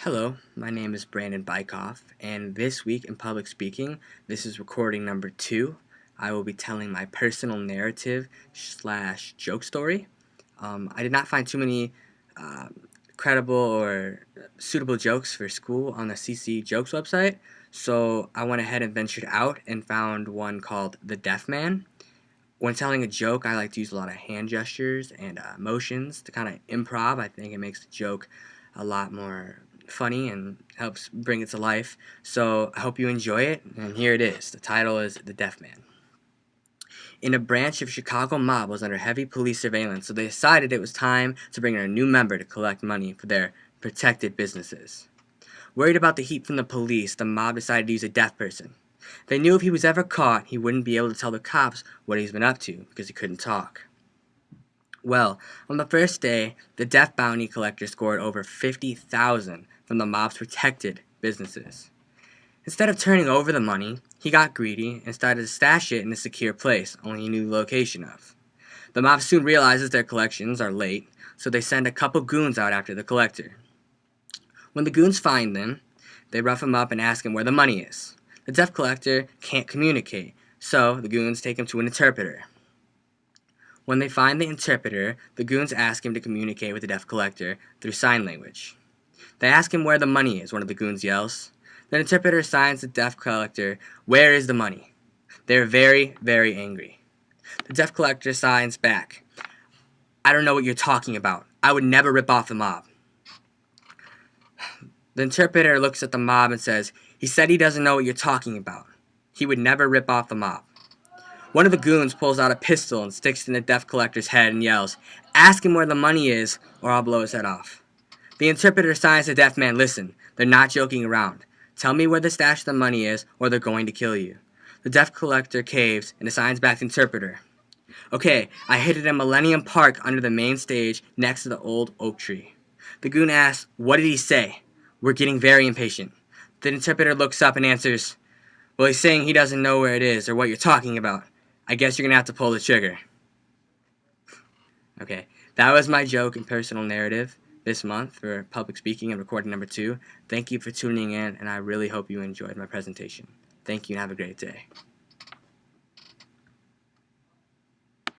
Hello, my name is Brandon Bykoff, and this week in public speaking, this is recording number 2. I will be telling my personal narrative slash joke story. I did not find too many uh, credible or suitable jokes for school on the CC Jokes website, so I went ahead and ventured out and found one called The Deaf Man. When telling a joke, I like to use a lot of hand gestures and motions to kind of improv. I think it makes the joke a lot more funny and helps bring it to life. So I hope you enjoy it, and here it is. The title is The Deaf Man. In a branch of Chicago mob was under heavy police surveillance, so they decided it was time to bring in a new member to collect money for their protected businesses. Worried about the heat from the police, the mob decided to use a deaf person. They knew if he was ever caught, he wouldn't be able to tell the cops what he's been up to because he couldn't talk. Well, on the first day, the deaf bounty collector scored over $50,000 from the mob's protected businesses. Instead of turning over the money, he got greedy and started to stash it in a secure place only he knew the location of. The mob soon realizes their collections are late, so they send a couple goons out after the collector. When the goons find them, they rough him up and ask him where the money is. The deaf collector can't communicate, so the goons take him to an interpreter. When they find the interpreter, the goons ask him to communicate with the deaf collector through sign language. They ask him where the money is, one of the goons yells. The interpreter signs the deaf collector, "Where is the money?" They are very, very angry. The deaf collector signs back, "I don't know what you're talking about. I would never rip off the mob." The interpreter looks at the mob and says, "He said he doesn't know what you're talking about. He would never rip off the mob." One of the goons pulls out a pistol and sticks it in the deaf collector's head and yells, "Ask him where the money is, or I'll blow his head off." The interpreter signs the deaf man, "Listen, they're not joking around. Tell me where the stash of the money is, or they're going to kill you." The deaf collector caves and assigns back the interpreter. "Okay, I hid it in Millennium Park under the main stage next to the old oak tree." The goon asks, "What did he say?" "We're getting very impatient." The interpreter looks up and answers, "Well, he's saying he doesn't know where it is or what you're talking about. I guess you're going to have to pull the trigger." Okay, that was my joke and personal narrative this month for public speaking and recording number 2. Thank you for tuning in, and I really hope you enjoyed my presentation. Thank you and have a great day.